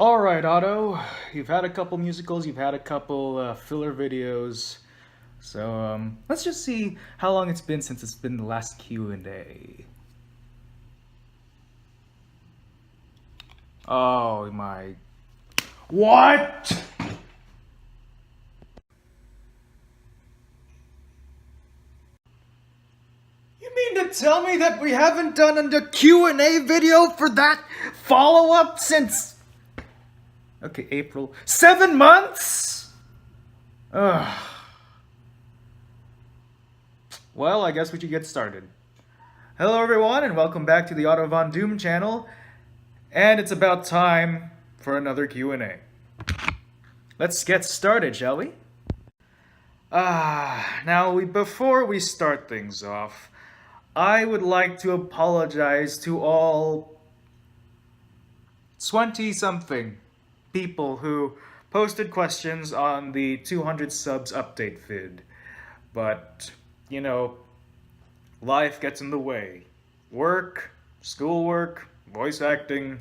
Alright, Otto, you've had a couple musicals, you've had a couple filler videos, so let's just see how long it's been since it's been the last Q&A. Oh my... What?! You mean to tell me that we haven't done a Q&A video for that follow-up since... Okay, April. 7 months?! Ugh. Well, I guess we should get started. Hello everyone, and welcome back to the Otto von Doom channel. And it's about time for another Q&A. Let's get started, shall we? Before we start things off, I would like to apologize to all 20-something people who posted questions on the 200 subs update vid. But, you know, life gets in the way. Work, schoolwork, voice acting.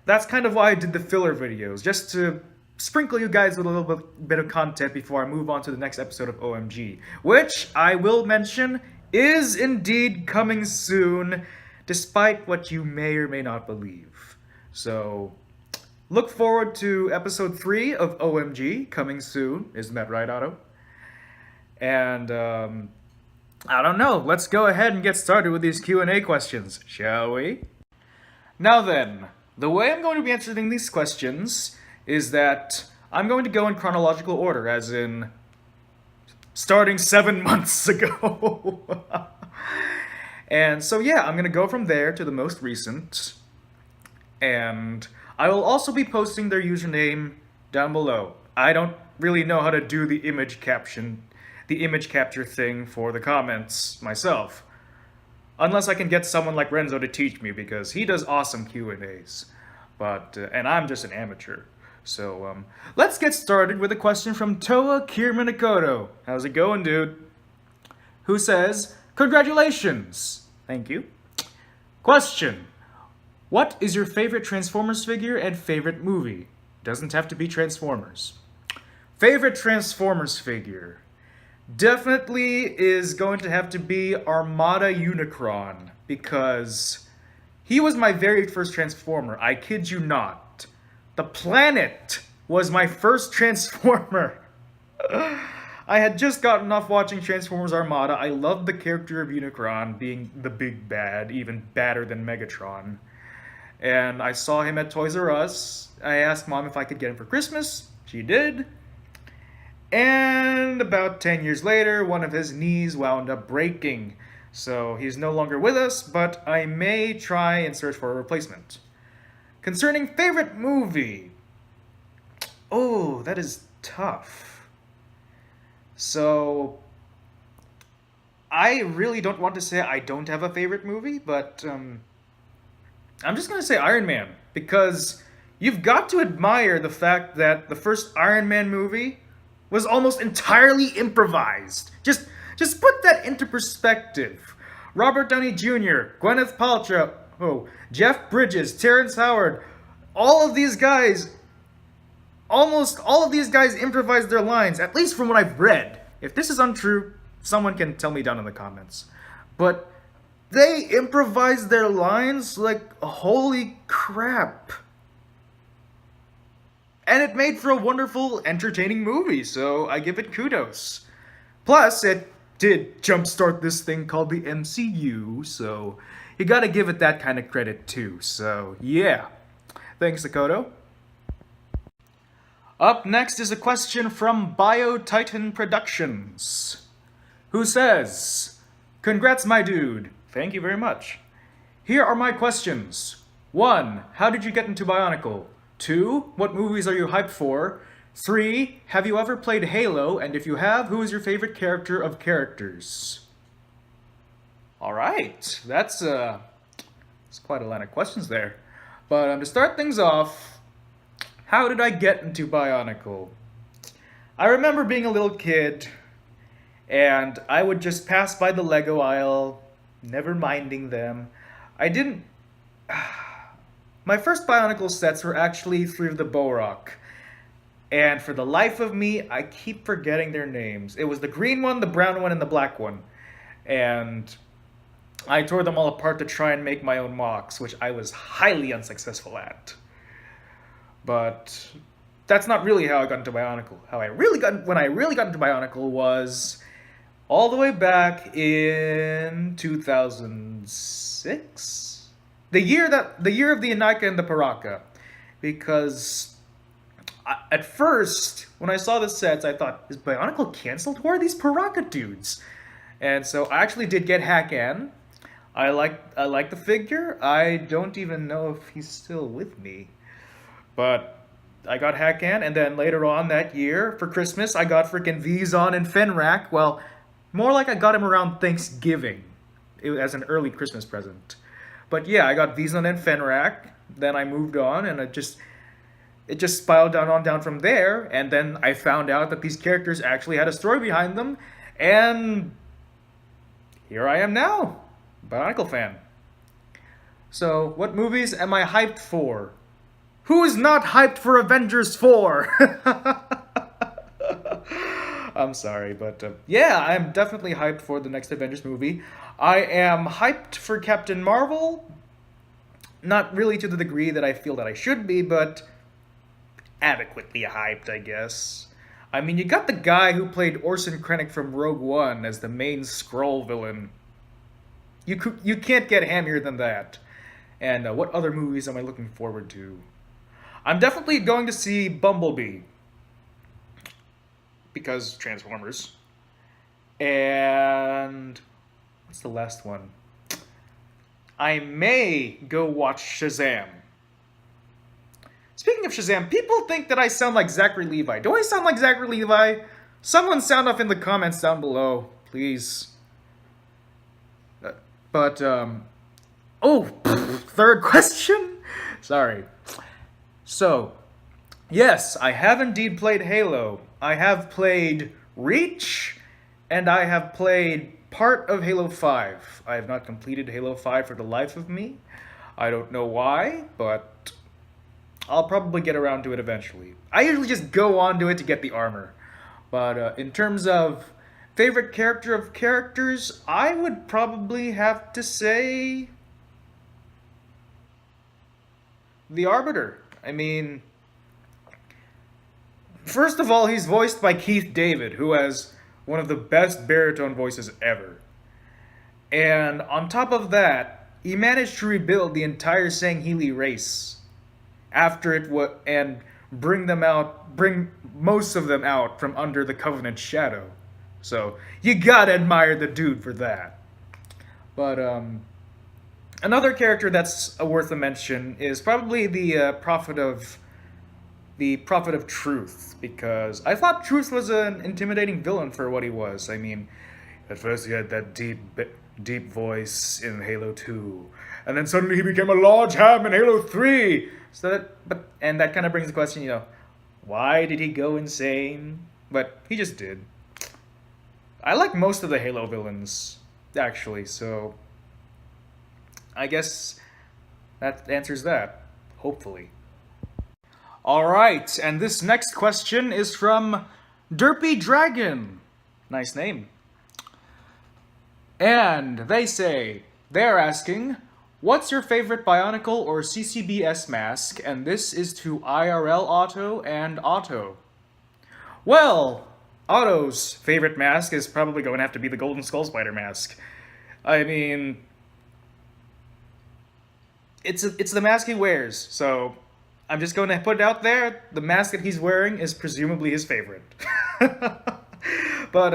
That's kind of why I did the filler videos, just to sprinkle you guys with a little bit of content before I move on to the next episode of OMG, which I will mention is indeed coming soon, despite what you may or may not believe. So, look forward to episode 3 of OMG coming soon. Isn't that right, Otto? And, I don't know. Let's go ahead and get started with these Q&A questions, shall we? Now then, the way I'm going to be answering these questions is that I'm going to go in chronological order, as in starting 7 months ago. And so yeah, I'm going to go from there to the most recent. And I will also be posting their username down below. I don't really know how to do the image capture thing for the comments myself. Unless I can get someone like Renzo to teach me, because he does awesome Q&As. And I'm just an amateur. So, let's get started with a question from TOA Mark12. How's it going, dude? Who says, congratulations! Thank you. Question. What is your favorite Transformers figure and favorite movie? Doesn't have to be Transformers. Favorite Transformers figure definitely is going to have to be Armada Unicron, because he was my very first Transformer. I kid you not. The planet was my first Transformer. I had just gotten off watching Transformers Armada. I loved the character of Unicron being the big bad, even badder than Megatron. And I saw him at Toys R Us. I asked Mom if I could get him for Christmas. She did. And about 10 years later, one of his knees wound up breaking. So he's no longer with us, but I may try and search for a replacement. Concerning favorite movie. Oh, that is tough. So, I really don't want to say I don't have a favorite movie, but I'm just going to say Iron Man, because you've got to admire the fact that the first Iron Man movie was almost entirely improvised. Just put that into perspective. Robert Downey Jr., Gwyneth Paltrow, Jeff Bridges, Terrence Howard, all of these guys, almost all of these guys improvised their lines, at least from what I've read. If this is untrue, someone can tell me down in the comments. But they improvised their lines like holy crap. And it made for a wonderful, entertaining movie, so I give it kudos. Plus, it did jumpstart this thing called the MCU, so you gotta give it that kind of credit too, so yeah. Thanks, Dakota. Up next is a question from BioTitan Productions, who says, congrats, my dude. Thank you very much. Here are my questions. 1. How did you get into Bionicle? 2. What movies are you hyped for? 3. Have you ever played Halo? And if you have, who is your favorite character of characters? Alright, that's quite a line of questions there. But to start things off, how did I get into Bionicle? I remember being a little kid, and I would just pass by the Lego aisle, never minding them. I didn't... my first Bionicle sets were actually 3 of the Bohrok. And for the life of me, I keep forgetting their names. It was the green one, the brown one, and the black one. And I tore them all apart to try and make my own MOX, which I was highly unsuccessful at. But that's not really how I got into Bionicle. When I really got into Bionicle was all the way back in 2006, the year of the Anika and the Paraka, because at first when I saw the sets, I thought, is Bionicle canceled? Who are these Paraka dudes? And so I actually did get Hakan. I like the figure. I don't even know if he's still with me, but I got Hakan, and then later on that year for Christmas, I got freaking Vizon and Fenrak. Well, more like I got him around Thanksgiving, as an early Christmas present. But yeah, I got Vizon and Fenrak. Then I moved on, and it just spiraled down from there. And then I found out that these characters actually had a story behind them, and here I am now, Bionicle fan. So, what movies am I hyped for? Who's not hyped for Avengers 4? I'm sorry, but yeah, I'm definitely hyped for the next Avengers movie. I am hyped for Captain Marvel. Not really to the degree that I feel that I should be, but adequately hyped, I guess. I mean, you got the guy who played Orson Krennic from Rogue One as the main Skrull villain. You can't get hammier than that. And what other movies am I looking forward to? I'm definitely going to see Bumblebee, because Transformers. And what's the last one? I may go watch Shazam. Speaking of Shazam, people think that I sound like Zachary Levi. Do I sound like Zachary Levi? Someone sound off in the comments down below, please. Third question? Sorry. So, yes, I have indeed played Halo. I have played Reach, and I have played part of Halo 5. I have not completed Halo 5 for the life of me. I don't know why, but I'll probably get around to it eventually. I usually just go on to it to get the armor. But in terms of favorite character of characters, I would probably have to say the Arbiter. I mean, first of all, he's voiced by Keith David, who has one of the best baritone voices ever. And on top of that, he managed to rebuild the entire Sangheili race after it and bring most of them out from under the Covenant shadow. So you gotta admire the dude for that. But another character that's worth a mention is probably the Prophet of Truth, because I thought Truth was an intimidating villain for what he was. I mean, at first he had that deep voice in Halo 2, and then suddenly he became a large ham in Halo 3. And that kind of brings the question, why did he go insane? But he just did. I like most of the Halo villains, actually, so I guess that answers that, hopefully. Alright, and this next question is from derpydragon. Nice name. And they're asking, what's your favorite Bionicle or CCBS mask? And this is to IRL Otto and Otto. Well, Otto's favorite mask is probably going to have to be the Golden Skull Spider mask. I mean, it's the mask he wears, so I'm just going to put it out there. The mask that he's wearing is presumably his favorite. But,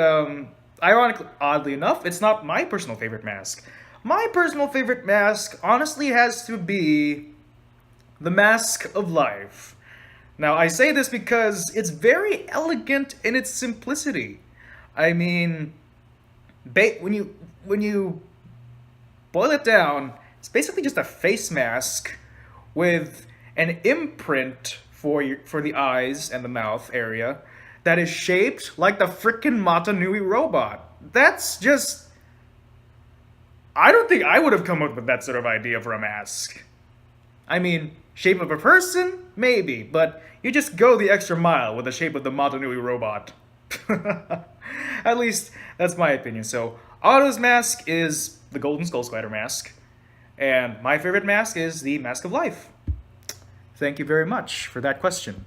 ironically, oddly enough, it's not my personal favorite mask. My personal favorite mask honestly has to be the Mask of Life. Now, I say this because it's very elegant in its simplicity. I mean, when you boil it down, it's basically just a face mask with an imprint for the eyes and the mouth area that is shaped like the frickin' Matanui robot. That's just... I don't think I would have come up with that sort of idea for a mask. I mean, Shape of a person? Maybe, but you just go the extra mile with the shape of the Matanui robot. At least, that's my opinion. So, Otto's mask is the Golden Skull Spider mask, and my favorite mask is the Mask of Life. Thank you very much for that question.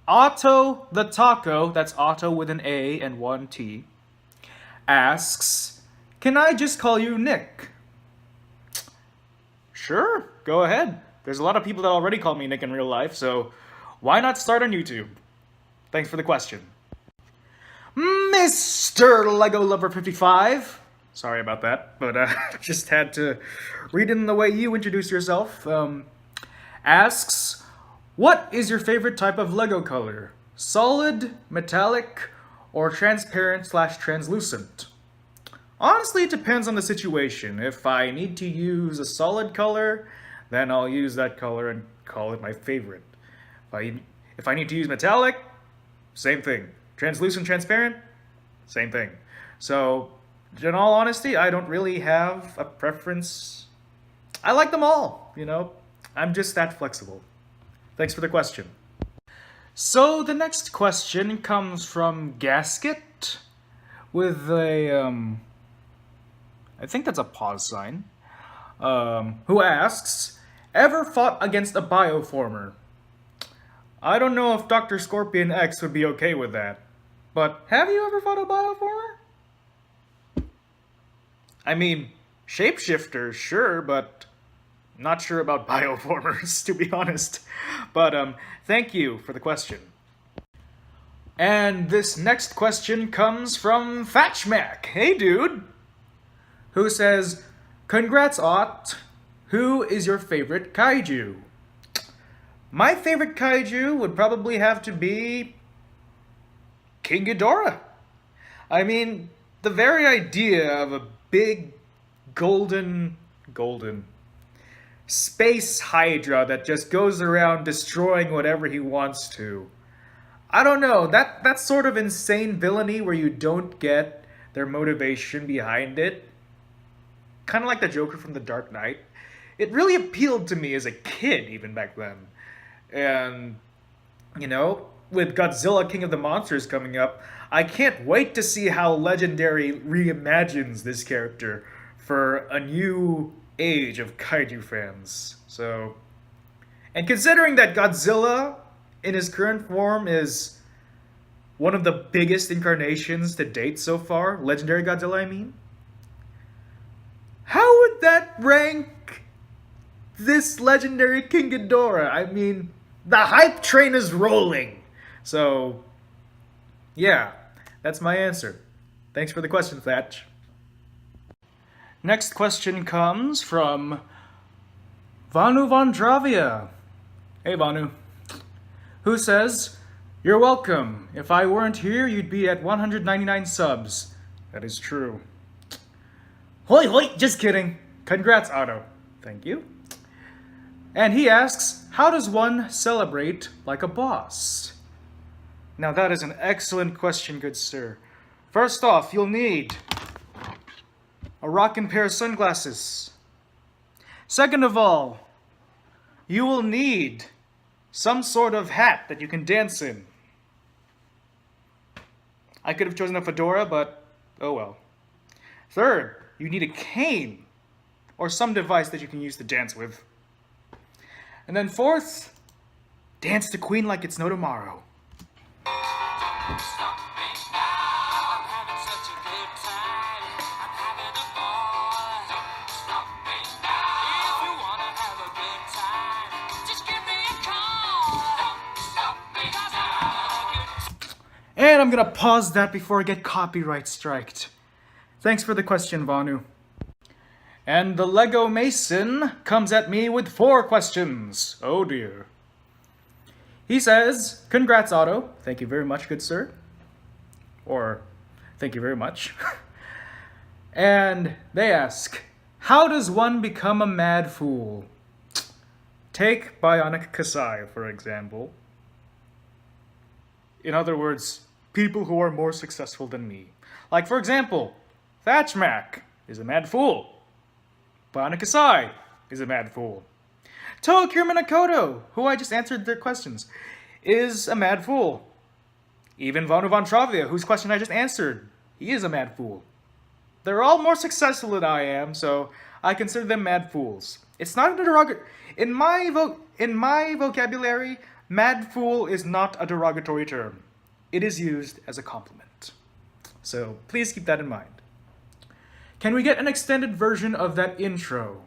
Otto the Taco, that's Otto with an A and one T, asks, can I just call you Nick? Sure, go ahead. There's a lot of people that already call me Nick in real life, so why not start on YouTube? Thanks for the question. Mr. Lego Lover 55. Sorry about that, but just had to read it in the way you introduce yourself. Asks, what is your favorite type of Lego color? Solid, metallic, or transparent/translucent? Honestly, it depends on the situation. If I need to use a solid color, then I'll use that color and call it my favorite. If I need to use metallic, same thing. Translucent, transparent, same thing. So, in all honesty, I don't really have a preference. I like them all, you know? I'm just that flexible. Thanks for the question. So, the next question comes from Gasket with a, I think that's a pause sign, who asks, ever fought against a Bioformer? I don't know if Dr. Scorpion X would be okay with that, but have you ever fought a Bioformer? I mean, shapeshifters, sure, but not sure about Bioformers, to be honest. But thank you for the question. And this next question comes from Fatchmac. Hey, dude! Who says, congrats, Ott. Who is your favorite kaiju? My favorite kaiju would probably have to be King Ghidorah. I mean, the very idea of a big golden space hydra that just goes around destroying whatever he wants to. I don't know, that sort of insane villainy where you don't get their motivation behind it, kind of like the Joker from The Dark Knight, it really appealed to me as a kid even back then. And, you know, with Godzilla King of the Monsters coming up, I can't wait to see how Legendary reimagines this character for a new age of kaiju fans. So, and considering that Godzilla in his current form is one of the biggest incarnations to date so far, Legendary Godzilla I mean, how would that rank this Legendary King Ghidorah? I mean, the hype train is rolling. So, yeah, that's my answer. Thanks for the question, Thatch. Next question comes from Vanu Vandravia. Hey, Vanu. Who says, you're welcome. If I weren't here, you'd be at 199 subs. That is true. Hoi hoi, just kidding. Congrats, Otto. Thank you. And he asks, how does one celebrate like a boss? Now that is an excellent question, good sir. First off, you'll need a rockin' pair of sunglasses. Second of all, you will need some sort of hat that you can dance in. I could have chosen a fedora, but oh well. Third, you need a cane or some device that you can use to dance with. And then fourth, dance the queen like it's no tomorrow. And I'm gonna pause that before I get copyright striked. Thanks for the question, Vanu. And the Lego Mason comes at me with 4 questions. Oh dear. He says, congrats, Otto. Thank you very much, good sir. Or, thank you very much. And they ask, how does one become a mad fool? Take Bionic Kasai, for example. In other words, people who are more successful than me. Like, for example, Thatchmac is a mad fool. Bionic Kasai is a mad fool. TOA Mark12, who I just answered their questions, is a mad fool. Even Otto von Doom, whose question I just answered, he is a mad fool. They're all more successful than I am, so I consider them mad fools. It's not a derogatory... In my vocabulary, mad fool is not a derogatory term. It is used as a compliment. So please keep that in mind. Can we get an extended version of that intro?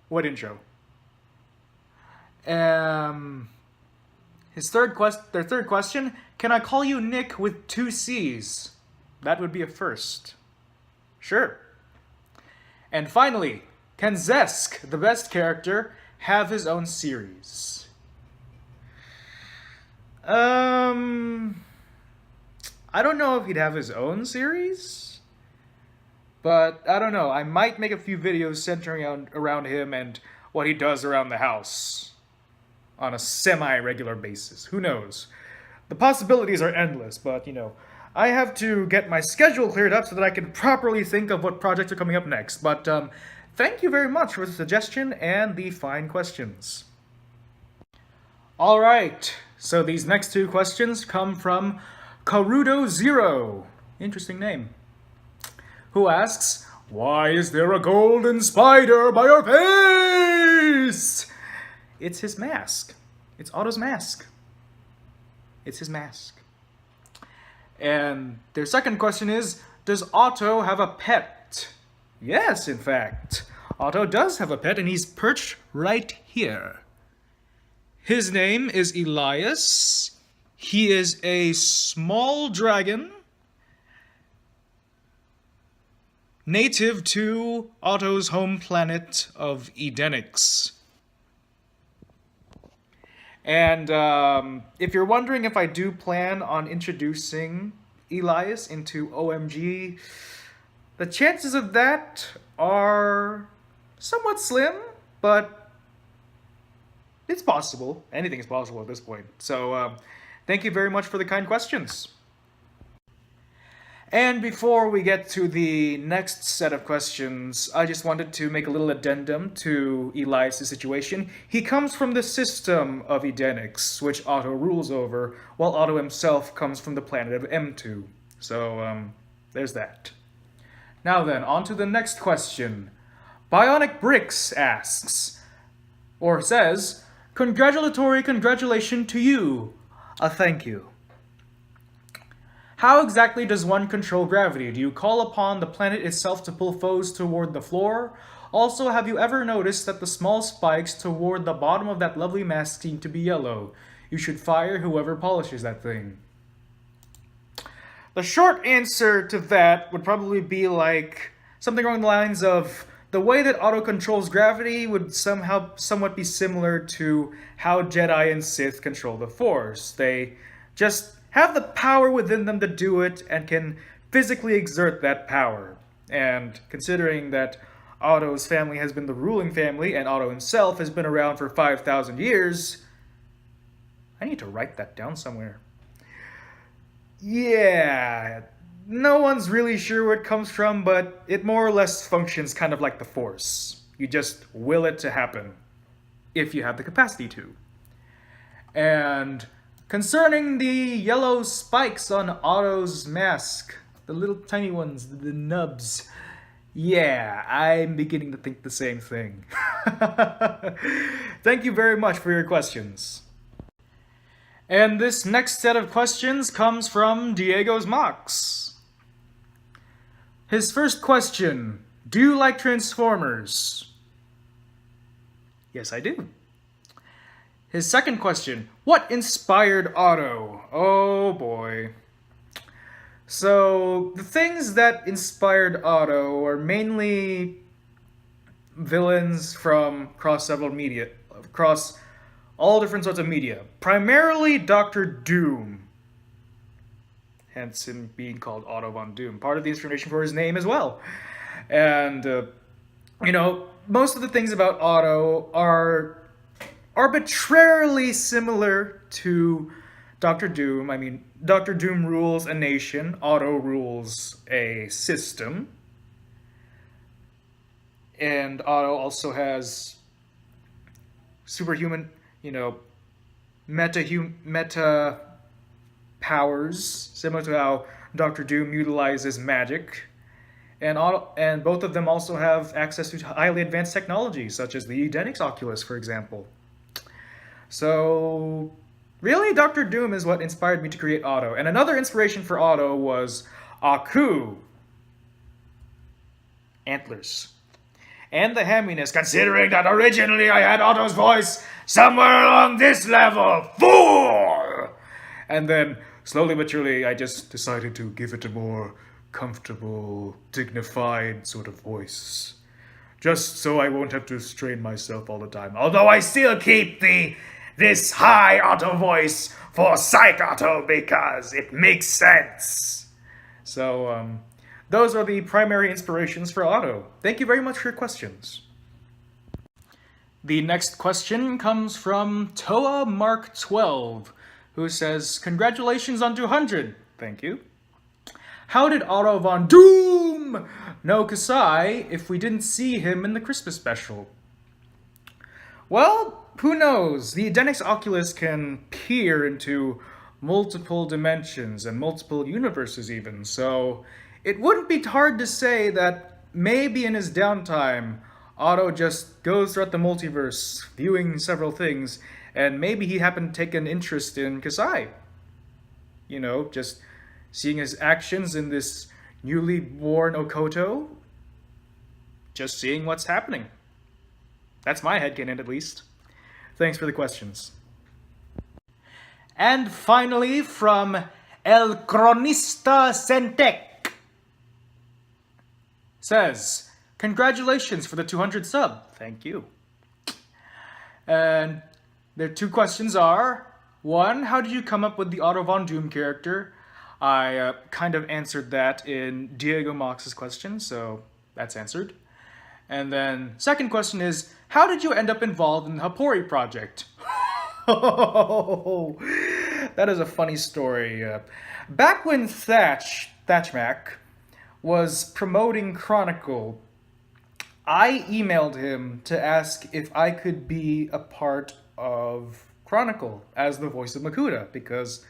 What intro? Their third question, can I call you Nick with 2 C's? That would be a first. Sure. And finally, can Zesk, the best character, have his own series? I don't know if he'd have his own series, but I don't know. I might make a few videos centering around him and what he does around the house on a semi-regular basis. Who knows? The possibilities are endless, but, you know, I have to get my schedule cleared up so that I can properly think of what projects are coming up next. But thank you very much for the suggestion and the fine questions. Alright, so these next 2 questions come from Gerudo Zero, interesting name, who asks, why is there a golden spider by your face? It's his mask. It's Otto's mask. It's his mask. And their second question is, does Otto have a pet? Yes, in fact. Otto does have a pet, and he's perched right here. His name is Elias. He is a small dragon native to Otto's home planet of Edenix. And if you're wondering if I do plan on introducing Elias into OMG, the chances of that are somewhat slim, but it's possible. Anything is possible at this point. So thank you very much for the kind questions. And before we get to the next set of questions, I just wanted to make a little addendum to Elias' situation. He comes from the system of Edenix, which Otto rules over, while Otto himself comes from the planet of M2. So, there's that. Now then, on to the next question. BionicBricks asks, or says, congratulations to you. A thank you. How exactly does one control gravity? Do you call upon the planet itself to pull foes toward the floor? Also, have you ever noticed that the small spikes toward the bottom of that lovely mask seem to be yellow? You should fire whoever polishes that thing. The short answer to that would probably be like something along the lines of the way that Otto controls gravity would somewhat be similar to how Jedi and Sith control the Force. They just have the power within them to do it and can physically exert that power. And considering that Otto's family has been the ruling family and Otto himself has been around for 5,000 years, I need to write that down somewhere. Yeah, no one's really sure where it comes from, but it more or less functions kind of like the Force. You just will it to happen, if you have the capacity to. And concerning the yellow spikes on Otto's mask, the little tiny ones, the nubs, yeah, I'm beginning to think the same thing. Thank you very much for your questions. And this next set of questions comes from DiegosMOX. His first question, do you like Transformers? Yes, I do. His second question, what inspired Otto? Oh boy. So, the things that inspired Otto are mainly villains from across all different sorts of media. Primarily Dr. Doom. Hence him being called Otto von Doom. Part of the inspiration for his name as well. And, you know, most of the things about Otto are arbitrarily similar to Dr. Doom. I mean, Dr. Doom rules a nation, Otto rules a system. And Otto also has superhuman, meta powers, similar to how Doctor Doom utilizes magic. And both of them also have access to highly advanced technology, such as the Eugenics Oculus, for example. So, really, Doctor Doom is what inspired me to create Otto. And another inspiration for Otto was Aku. Antlers. And the hamminess, considering that originally I had Otto's voice somewhere along this level. 4! And then, slowly but surely, I just decided to give it a more comfortable, dignified sort of voice. Just so I won't have to strain myself all the time. Although I still keep this high Otto voice for Psych Otto because it makes sense. So, those are the primary inspirations for Otto. Thank you very much for your questions. The next question comes from TOA Mark12, who says, "Congratulations on 200. Thank you. How did Otto von Doom know Kasai if we didn't see him in the Christmas special?" Well, who knows? The Eugenics Oculus can peer into multiple dimensions and multiple universes even, so it wouldn't be hard to say that maybe in his downtime, Otto just goes throughout the multiverse, viewing several things, and maybe he happened to take an interest in Kasai. Just seeing his actions in this newly born Okoto, just seeing what's happening. That's my headcanon, at least. Thanks for the questions. And finally, from Elle Coralista says, "Congratulations for the 200 sub." Thank you. And their two questions are, one, how did you come up with the Otto von Doom character? I kind of answered that in DiegosMOX's question, so that's answered. And then second question is, how did you end up involved in the Hapori project? That is a funny story. Back when Thatchmac was promoting Chronicle, I emailed him to ask if I could be a part of Chronicle as the voice of Makuta, because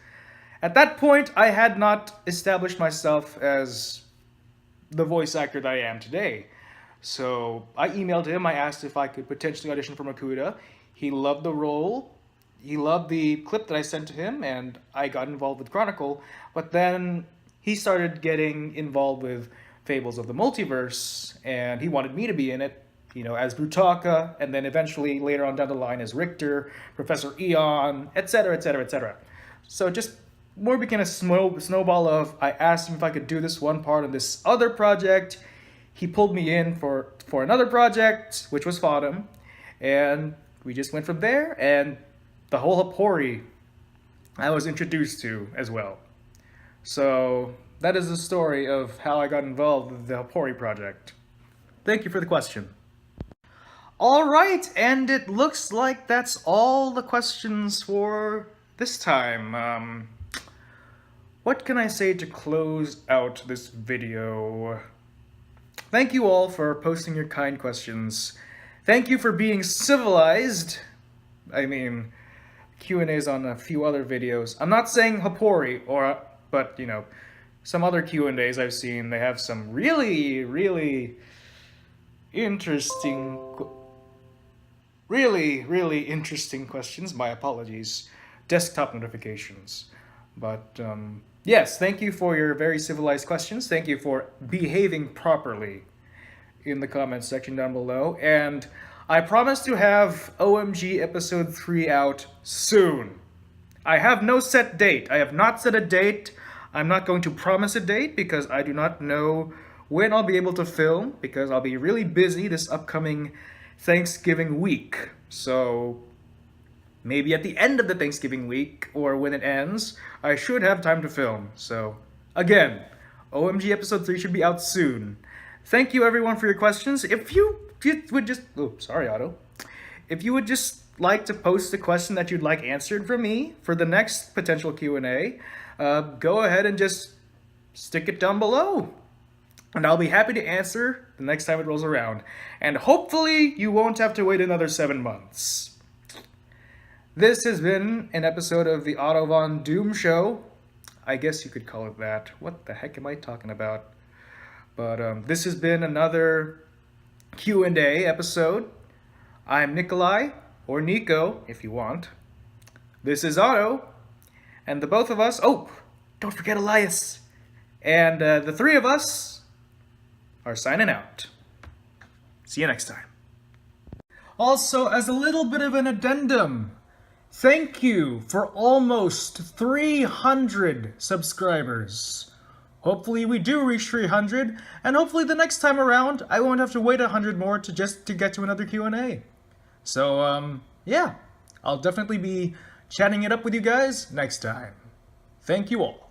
at that point I had not established myself as the voice actor that I am today. So I emailed him, I asked if I could potentially audition for Makuta. He loved the role, he loved the clip that I sent to him, and I got involved with Chronicle. But then he started getting involved with Fables of the Multiverse, and he wanted me to be in it, as Brutaka, and then eventually later on down the line as Richter, Professor Eon, etc., etc., etc. So just more became a snowball of, I asked him if I could do this one part of this other project. He pulled me in for another project, which was Fodom, and we just went from there, and the whole Hapori I was introduced to as well. So that is the story of how I got involved with the Hapori project. Thank you for the question. Alright, and it looks like that's all the questions for this time. What can I say to close out this video? Thank you all for posting your kind questions. Thank you for being civilized. I mean, Q&As on a few other videos. I'm not saying Hapori, but some other Q&As I've seen, they have some really, really interesting, really interesting questions. My apologies. Desktop notifications. But yes, thank you for your very civilized questions. Thank you for behaving properly in the comments section down below. And I promise to have OMG episode 3 out soon. I have no set date. I have not set a date. I'm not going to promise a date because I do not know when I'll be able to film, because I'll be really busy this upcoming Thanksgiving week. So maybe at the end of the Thanksgiving week, or when it ends, I should have time to film. So, again, OMG episode 3 should be out soon. Thank you everyone for your questions. If you would just... Oh, sorry, Otto. If you would just like to post a question that you'd like answered from me for the next potential Q&A, go ahead and just stick it down below. And I'll be happy to answer the next time it rolls around. And hopefully you won't have to wait another 7 months. This has been an episode of the Otto von Doom show. I guess you could call it that. What the heck am I talking about? But this has been another Q&A episode. I'm Nikolai, or Nico, if you want. This is Otto, and the both of us... Oh, don't forget Elias. And the three of us are signing out. See you next time. Also, as a little bit of an addendum, thank you for almost 300 subscribers. Hopefully we do reach 300, and hopefully the next time around I won't have to wait 100 more to get to another Q&A. So, yeah, I'll definitely be chatting it up with you guys next time. Thank you all.